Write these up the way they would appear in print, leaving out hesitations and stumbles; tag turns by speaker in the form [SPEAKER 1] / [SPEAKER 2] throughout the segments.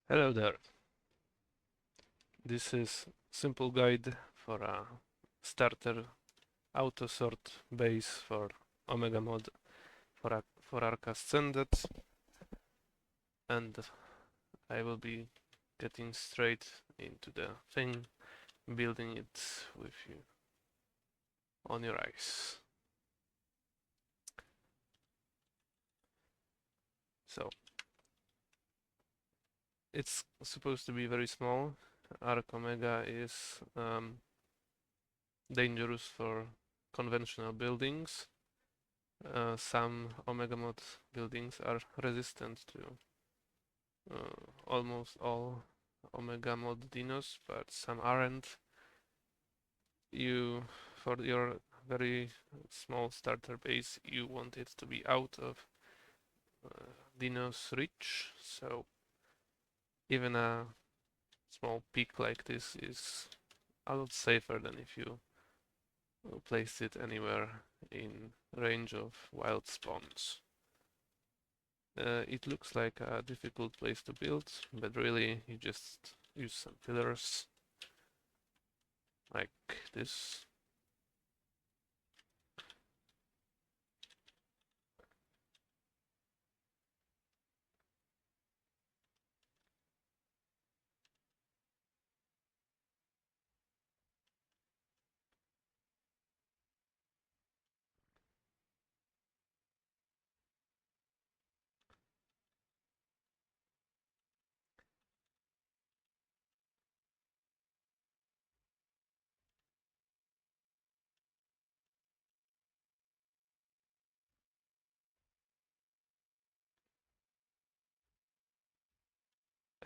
[SPEAKER 1] Hello there. This is simple guide for a starter autosort base for Omega mod for Arca Ascended, and I will be getting straight into the thing, building it with you on your eyes. So it's supposed to be very small. Arc Omega is dangerous for conventional buildings. Some Omega mod buildings are resistant to almost all Omega mod dinos, but some aren't. For your very small starter base, you want it to be out of dinos reach, so even a small peak like this is a lot safer than if you placed it anywhere in range of wild spawns. It looks like a difficult place to build, but really you just use some pillars like this.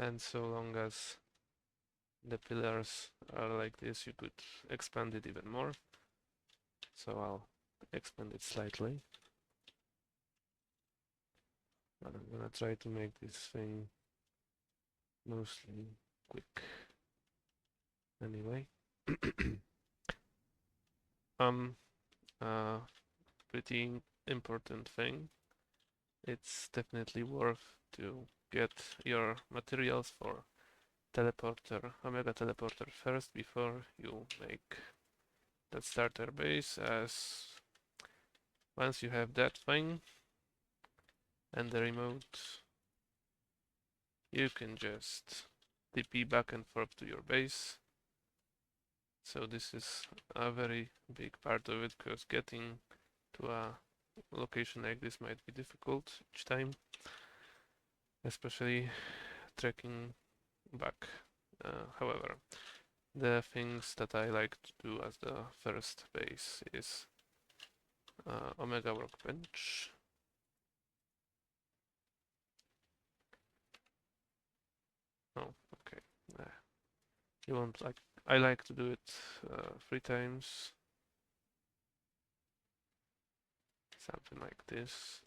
[SPEAKER 1] And so long as the pillars are like this, you could expand it even more. So I'll expand it slightly. But I'm gonna try to make this thing mostly quick. Anyway. A pretty important thing. It's definitely worth to get your materials for teleporter, Omega teleporter first before you make that starter base, as once you have that thing and the remote, you can just TP back and forth to your base. So this is a very big part of it, because getting to a location like this might be difficult each time, especially trekking back. However, the things that I like to do as the first base is Omega Workbench. Oh, okay. You won't like. I like to do it 3 times. Something like this.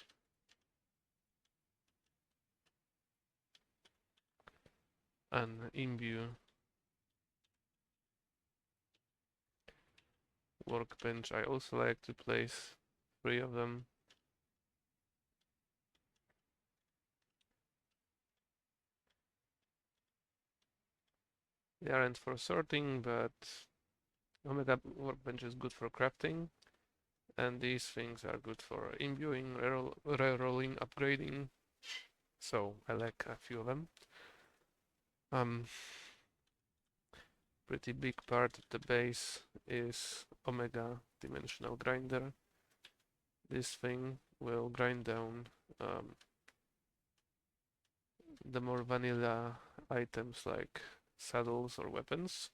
[SPEAKER 1] An imbue workbench. I also like to place 3 of them. They aren't for sorting, but Omega workbench is good for crafting, and these things are good for imbuing, rerolling, upgrading. So I like a few of them. Pretty big part of the base is Omega dimensional grinder. This thing will grind down the more vanilla items like saddles or weapons,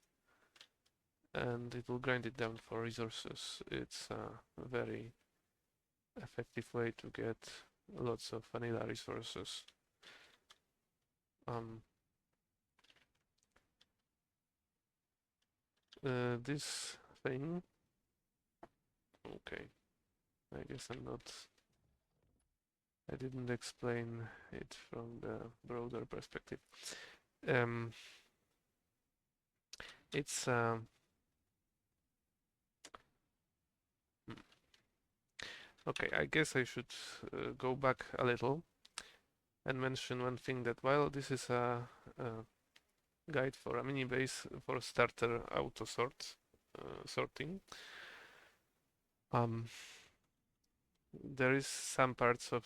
[SPEAKER 1] and it will grind it down for resources. It's a very effective way to get lots of vanilla resources. This thing, okay, I guess I didn't explain it from the broader perspective. It's okay, I guess I should go back a little and mention one thing that while this is a guide for a mini base for starter auto sorting, there is some parts of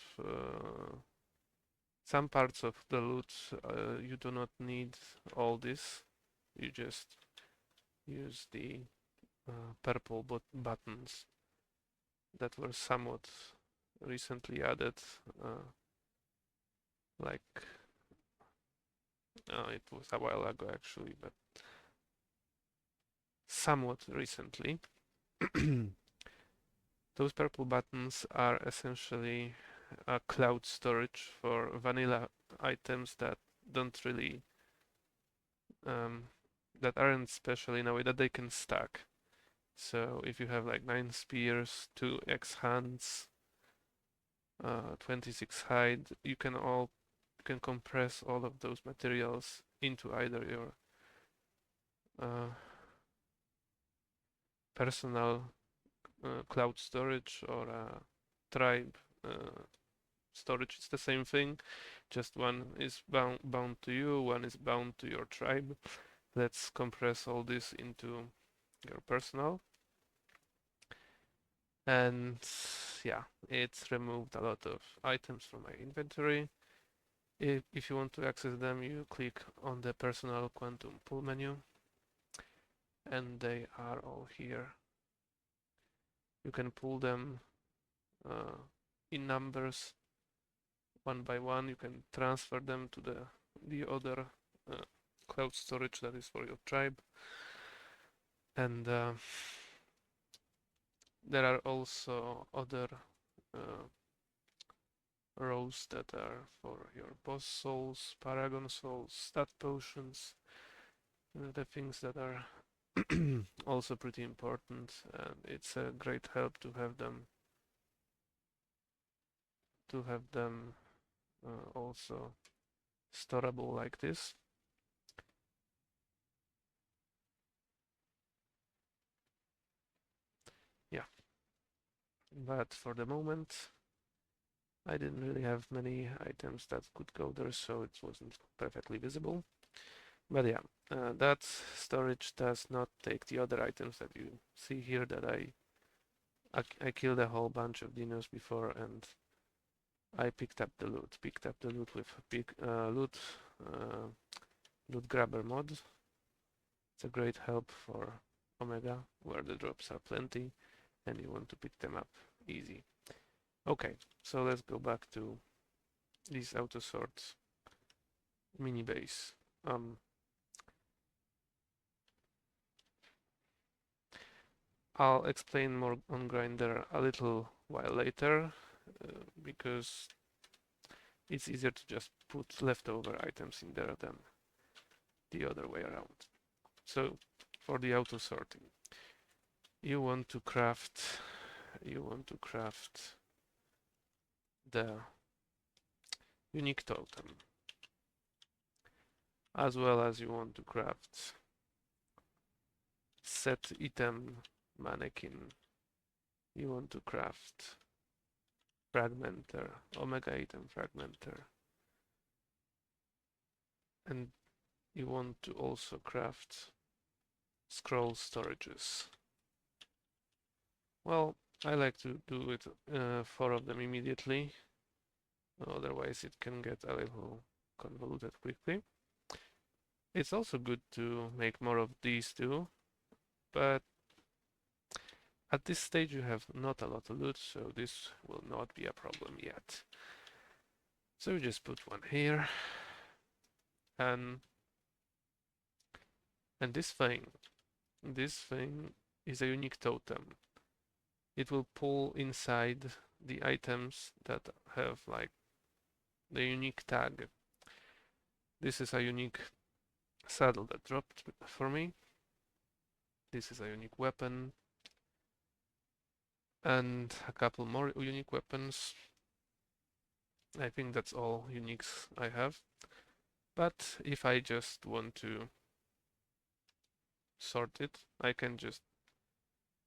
[SPEAKER 1] the loot you do not need all this. You just use the purple buttons that were somewhat recently added, like it was a while ago actually, but somewhat recently. Those purple buttons are essentially a cloud storage for vanilla items that don't really that aren't special in a way that they can stack. So if you have like 9 spears, 2 X hands, 26 hide, you can compress all of those materials into either your personal cloud storage or tribe storage. It's the same thing, just one is bound to you, one is bound to your tribe. Let's compress all this into your personal. And yeah, it's removed a lot of items from my inventory. If you want to access them, you click on the personal quantum pool menu, and they are all here. You can pull them in numbers one by one. You can transfer them to the other cloud storage that is for your tribe, and there are also other rows that are for your boss souls, paragon souls, stat potions, the things that are also pretty important, and it's a great help to have them also storable like this. Yeah, but for the moment I didn't really have many items that could go there, so it wasn't perfectly visible. But yeah, that storage does not take the other items that you see here that I killed a whole bunch of dinos before, and I picked up the loot with loot grabber mod. It's a great help for Omega, where the drops are plenty and you want to pick them up easy. Okay, so let's go back to this auto sort mini base. I'll explain more on Grinder a little while later, because it's easier to just put leftover items in there than the other way around. So for the auto sorting, you want to craft the unique totem, as well as you want to craft set item mannequin. You want to craft fragmentor, omega item fragmentor, and you want to also craft scroll storages. Well, I like to do it 4 of them immediately, otherwise it can get a little convoluted quickly. It's also good to make more of these too, but at this stage you have not a lot of loot, so this will not be a problem yet. So you just put one here, and this thing is a unique totem. It will pull inside the items that have like the unique tag. This is a unique saddle that dropped for me. This is a unique weapon, and a couple more unique weapons. I think that's all uniques I have. But if I just want to sort it, I can just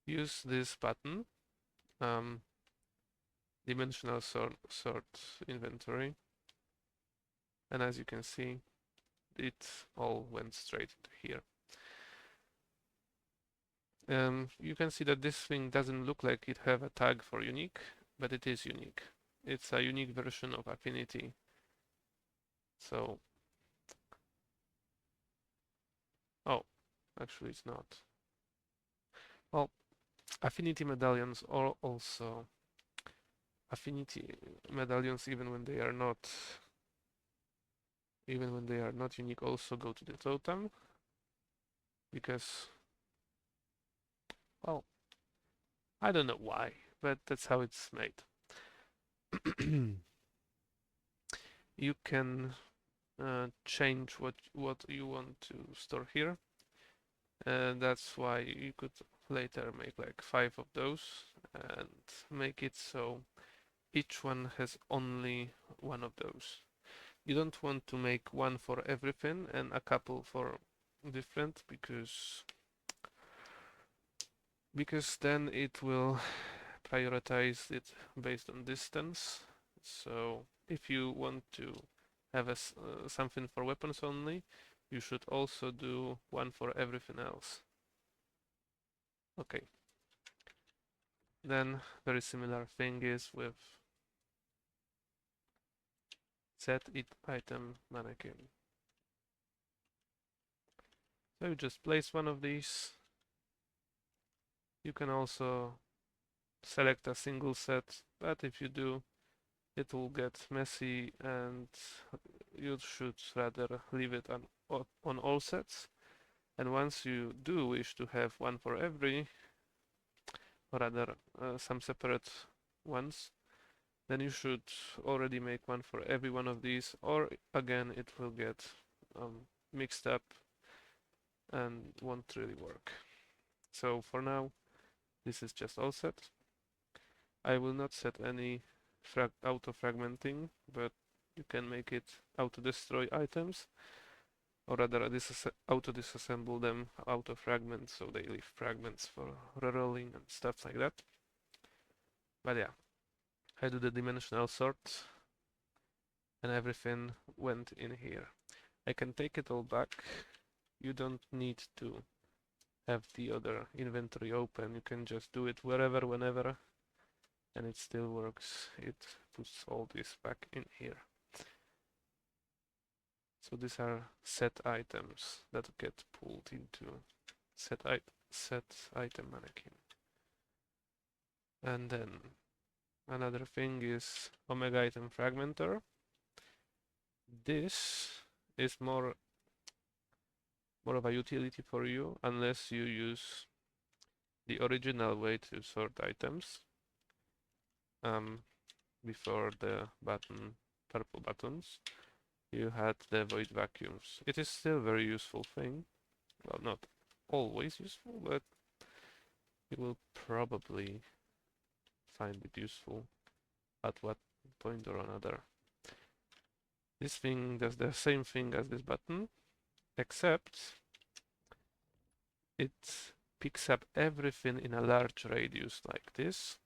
[SPEAKER 1] use this button, dimensional sort inventory, And as you can see, it all went straight into here. You can see that this thing doesn't look like it have a tag for unique, but it is unique. It's a unique version of affinity. So, oh, actually it's not. Well, affinity medallions are also affinity medallions even when they are not unique also go to the totem because, well, I don't know why, but that's how it's made. You can change what you want to store here, and that's why you could later make like 5 of those and make it so each one has only one of those. You don't want to make one for everything and a couple for different because then it will prioritize it based on distance. So if you want to have something for weapons only, you should also do one for everything else. Okay. Then very similar thing is with set it item mannequin. So you just place one of these. You can also select a single set, but if you do, it will get messy and you should rather leave it on all sets. And once you do wish to have one for every, or rather some separate ones, then you should already make one for every one of these, or again it will get mixed up and won't really work. So for now, this is just all set. I will not set any auto-fragmenting, but you can make it auto-destroy items, or rather auto-disassemble them, auto-fragment, so they leave fragments for rerolling and stuff like that. But yeah, I do the dimensional sort, and everything went in here. I can take it all back. You don't need to have the other inventory open. You can just do it wherever, whenever, and it still works. It puts all this back in here. So these are set items that get pulled into set item mannequin. And then another thing is omega item fragmentor. This is more of a utility for you unless you use the original way to sort items before the purple buttons. You had the void vacuums. It is still a very useful thing. Well, not always useful, but you will probably find it useful at what point or another. This thing does the same thing as this button, except it picks up everything in a large radius like this.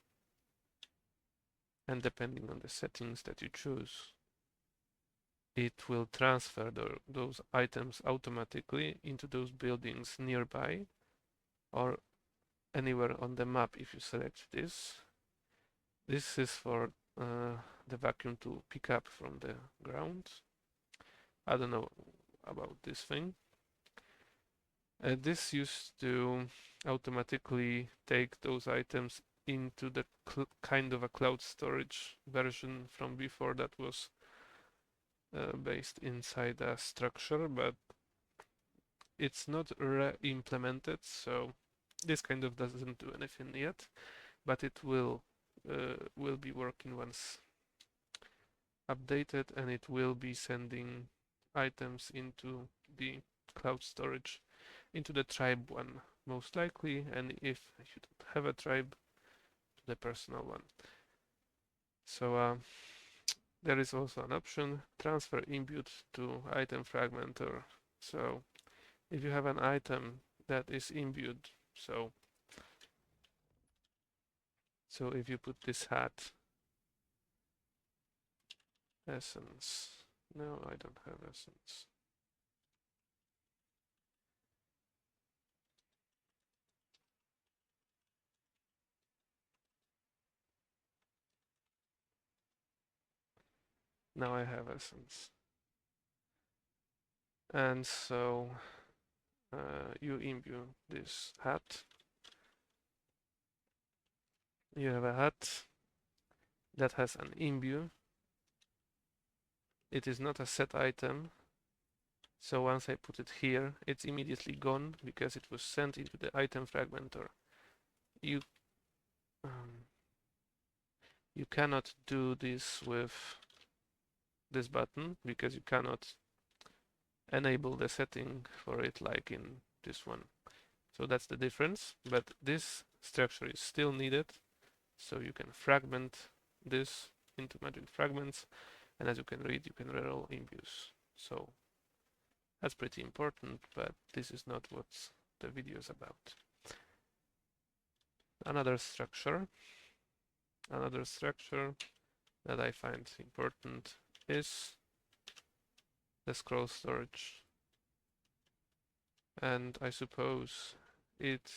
[SPEAKER 1] And depending on the settings that you choose, it will transfer those items automatically into those buildings nearby or anywhere on the map if you select this. This is for the vacuum to pick up from the ground. I don't know about this thing. This used to automatically take those items into the kind of a cloud storage version from before that was based inside a structure, but it's not re-implemented, so this kind of doesn't do anything yet, but it will be working once updated, and it will be sending items into the cloud storage, into the tribe one most likely, and if you don't have a tribe, to the personal one. So there is also an option, transfer imbued to item fragmentor. So if you have an item that is imbued, so if you put this hat essence No, I don't have essence. Now I have essence. And so you imbue this hat. You have a hat that has an imbue. It is not a set item. So once I put it here, it's immediately gone because it was sent into the item fragmentor. You um, you cannot do this with this button because you cannot enable the setting for it like in this one. So that's the difference, but this structure is still needed. So you can fragment this into magic fragments, and as you can read, you can reroll imbues. So that's pretty important, but this is not what the video is about. Another structure that I find important is the scroll storage. And I suppose it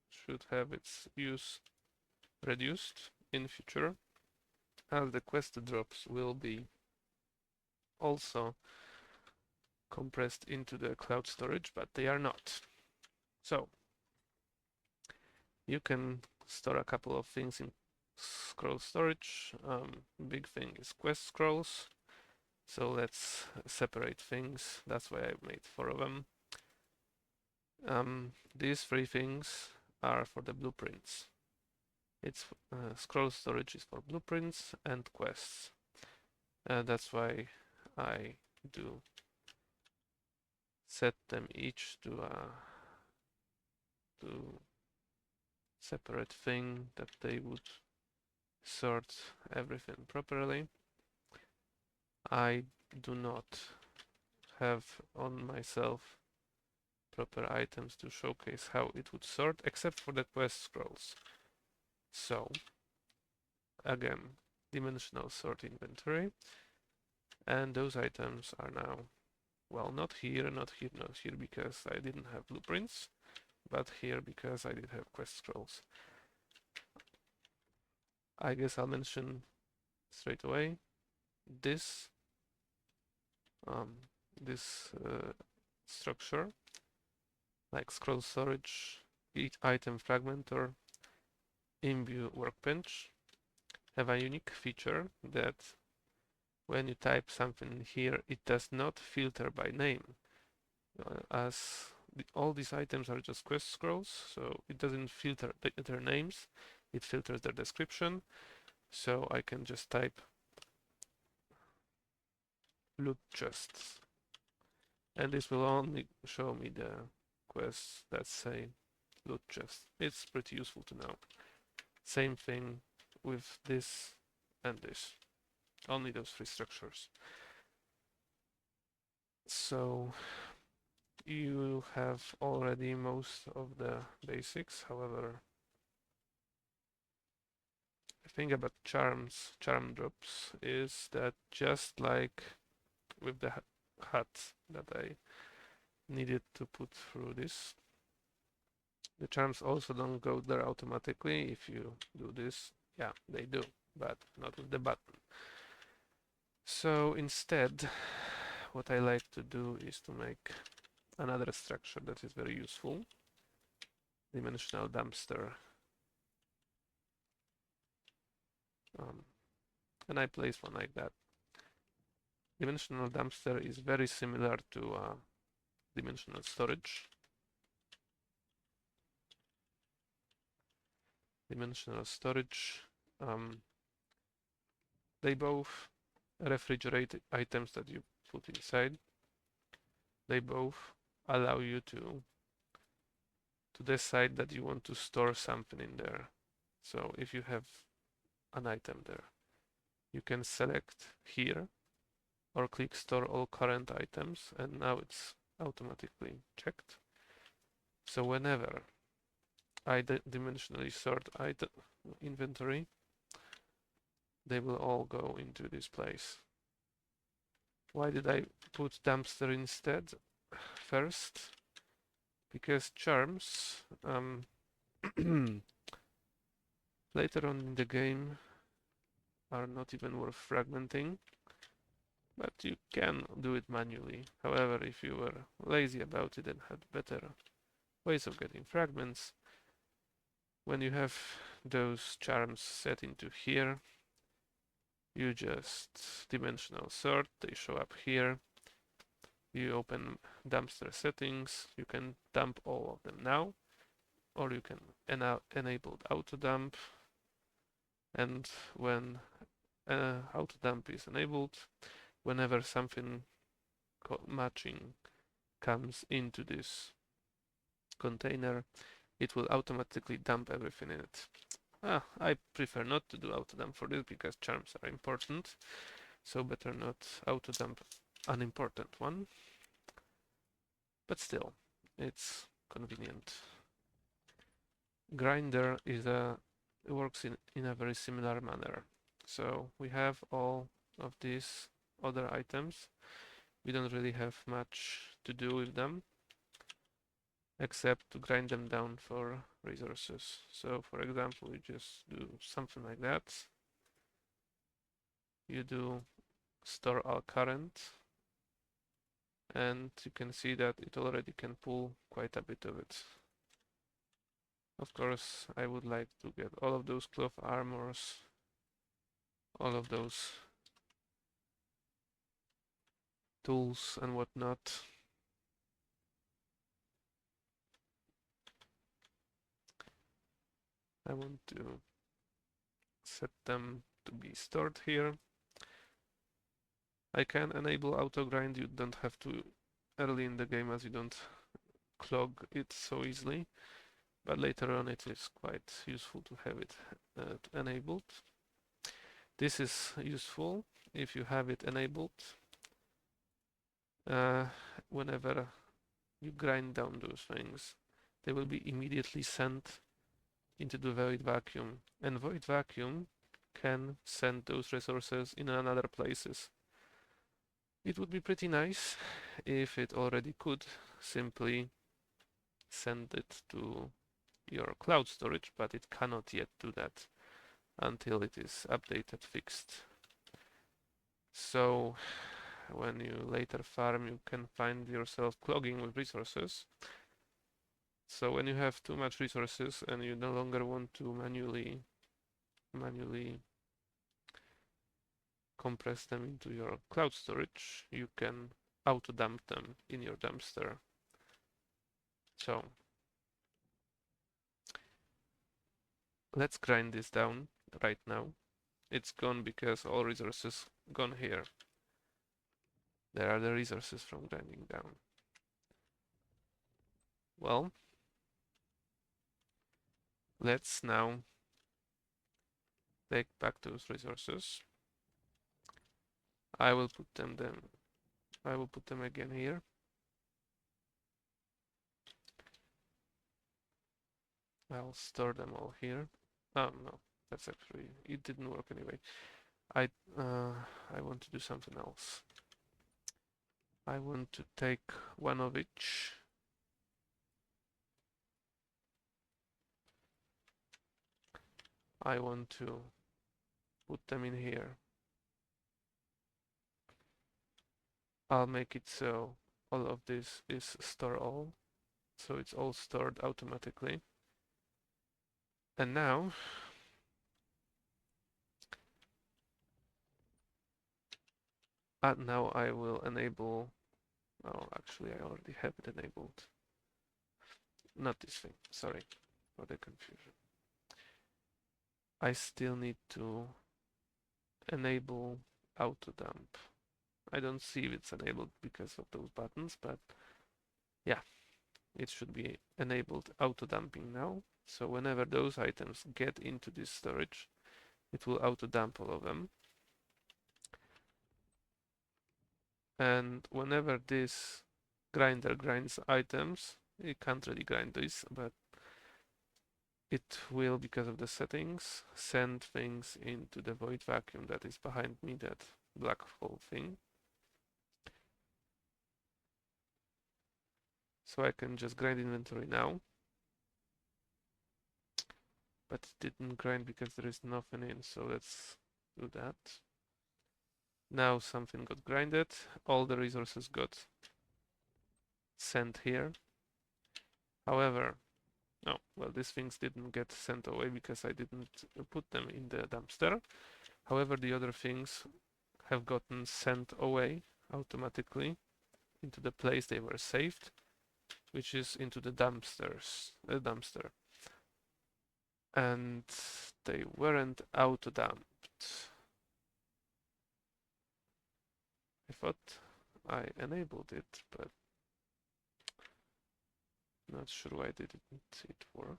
[SPEAKER 1] should have its use reduced in future, as the quest drops will be also compressed into the cloud storage, but they are not. So you can store a couple of things in scroll storage. Big thing is quest scrolls. So let's separate things. That's why I made 4 of them. These 3 things are for the blueprints. It's scroll storage is for blueprints and quests. That's why I do set them each to a separate thing that they would sort everything properly. I do not have on myself proper items to showcase how it would sort, except for the quest scrolls. So again, dimensional sort inventory, and those items are now, well, not here, not here, not here, because I didn't have blueprints, but here because I did have quest scrolls. I guess I'll mention straight away this this structure, like scroll storage, each item fragmentor, imbue workbench, have a unique feature that when you type something here, it does not filter by name, as all these items are just quest scrolls, so it doesn't filter their names, it filters their description. So I can just type loot chests, and this will only show me the quests that say loot chest. It's pretty useful to know. Same thing with this and this, only those 3 structures. So you have already most of the basics. However, the thing about charm drops is that just like with the hat that I needed to put through this, the charms also don't go there automatically. If you do this, yeah, they do, but not with the button. So instead, what I like to do is to make another structure that is very useful. Dimensional dumpster. And I place one like that. Dimensional dumpster is very similar to dimensional storage. Dimensional storage, they both refrigerate items that you put inside. They both allow you to decide that you want to store something in there. So if you have an item there, you can select here or click store all current items, and now it's automatically checked. So whenever I dimensionally sort item inventory, they will all go into this place. Why did I put dumpster instead first? Because charms later on in the game are not even worth fragmenting, but you can do it manually. However, if you were lazy about it and had better ways of getting fragments, when you have those charms set into here, you just dimensional sort, they show up here. You open dumpster settings, you can dump all of them now, or you can enable auto dump, and when auto dump is enabled, whenever something matching comes into this container, it will automatically dump everything in it. I prefer not to do auto dump for this because charms are important, so better not auto dump unimportant one, but still, it's convenient. Grinder works in a very similar manner. So we have all of these other items. We don't really have much to do with them except to grind them down for resources. So for example, you just do something like that. You do store all current, and you can see that it already can pull quite a bit of it. Of course, I would like to get all of those cloth armors, all of those tools and whatnot. I want to set them to be stored here. I can enable auto grind. You don't have to early in the game, as you don't clog it so easily, but later on it is quite useful to have it enabled. This is useful if you have it enabled. Whenever you grind down those things, they will be immediately sent into the void vacuum, and void vacuum can send those resources in other places. It would be pretty nice if it already could simply send it to your cloud storage, but it cannot yet do that until it is updated, fixed. So when you later farm, you can find yourself clogging with resources. So when you have too much resources and you no longer want to manually compress them into your cloud storage, you can auto dump them in your dumpster. So let's grind this down right now. It's gone because all resources gone here. There are the resources from grinding down. Well, let's now take back those resources. I will put them again here. I'll store them all here. Oh no, that's actually, it didn't work anyway. I want to do something else. I want to take one of each. I want to put them in here. I'll make it so all of this is store all, so it's all stored automatically. And now I will enable, oh actually I already have it enabled. Not this thing, sorry for the confusion. I still need to enable auto dump. I don't see if it's enabled because of those buttons, but yeah, it should be enabled auto dumping now. So whenever those items get into this storage, it will auto dump all of them. And whenever this grinder grinds items, it can't really grind this, but it will, because of the settings, send things into the void vacuum that is behind me, that black hole thing. So I can just grind inventory now. But it didn't grind because there is nothing in, so let's do that. Now something got grinded, all the resources got sent here. However, no, well, these things didn't get sent away because I didn't put them in the dumpster. However, the other things have gotten sent away automatically into the place they were saved, which is into the dumpster. And they weren't auto-dumped. I thought I enabled it, but not sure why didn't it work.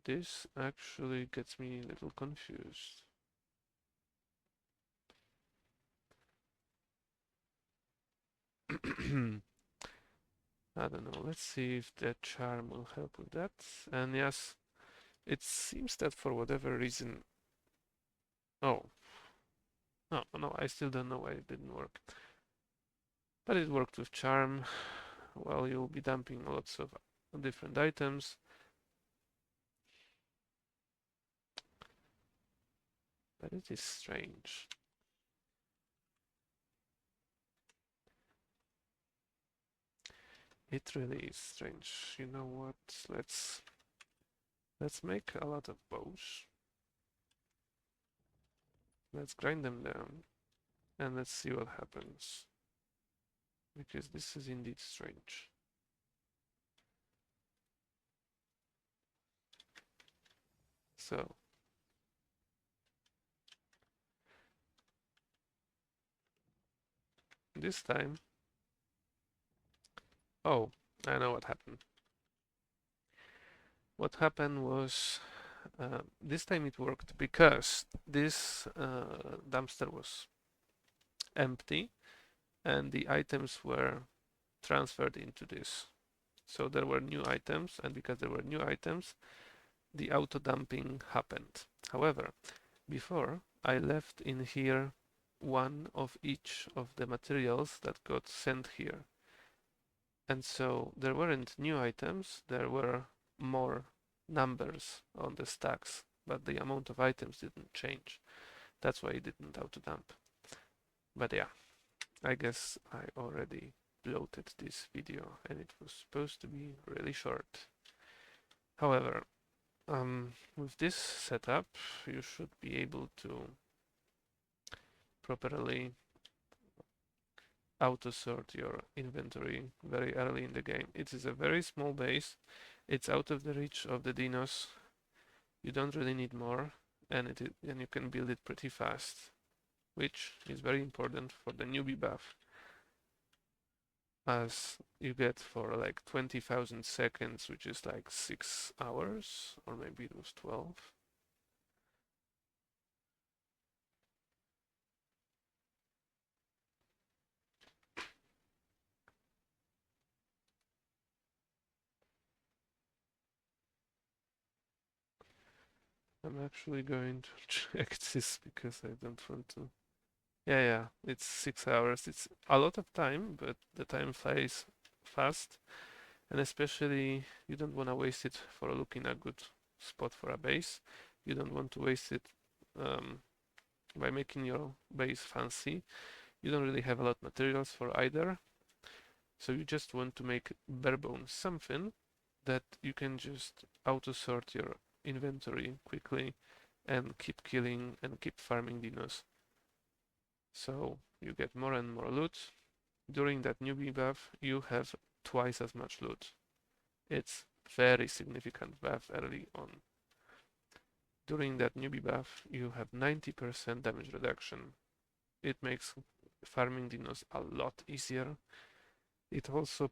[SPEAKER 1] This actually gets me a little confused. I don't know, let's see if that charm will help with that. And yes, it seems that for whatever reason... Oh. No, I still don't know why it didn't work. But it worked with charm. Well, you'll be dumping lots of different items. But it is strange. It really is strange. You know what? Let's make a lot of bows. Let's grind them down and let's see what happens. Because this is indeed strange. So this time, oh, I know what happened. What happened was this time it worked because this dumpster was empty and the items were transferred into this. So there were new items, and because there were new items, the auto dumping happened. However, before I left in here one of each of the materials that got sent here. And so there weren't new items, there were more numbers on the stacks, but the amount of items didn't change. That's why it didn't auto dump. But yeah, I guess I already bloated this video and it was supposed to be really short. However, with this setup, you should be able to properly auto sort your inventory very early in the game. It is a very small base. It's out of the reach of the dinos. You don't really need more, and you can build it pretty fast, which is very important for the newbie buff, as you get for like 20,000 seconds, which is like 6 hours, or maybe it was 12. I'm actually going to check this because I don't want to. Yeah, it's 6 hours. It's a lot of time, but the time flies fast. And especially, you don't want to waste it for looking a good spot for a base. You don't want to waste it by making your base fancy. You don't really have a lot of materials for either. So you just want to make bare bones something that you can just auto sort your inventory quickly and keep killing and keep farming dinos. So you get more and more loot. During that newbie buff, you have twice as much loot. It's very significant buff early on. During that newbie buff, you have 90% damage reduction. It makes farming dinos a lot easier. It also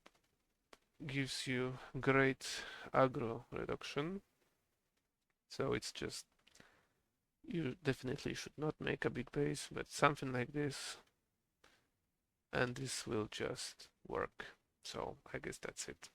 [SPEAKER 1] gives you great aggro reduction. So it's just, you definitely should not make a big base, but something like this, and this will just work. So I guess that's it.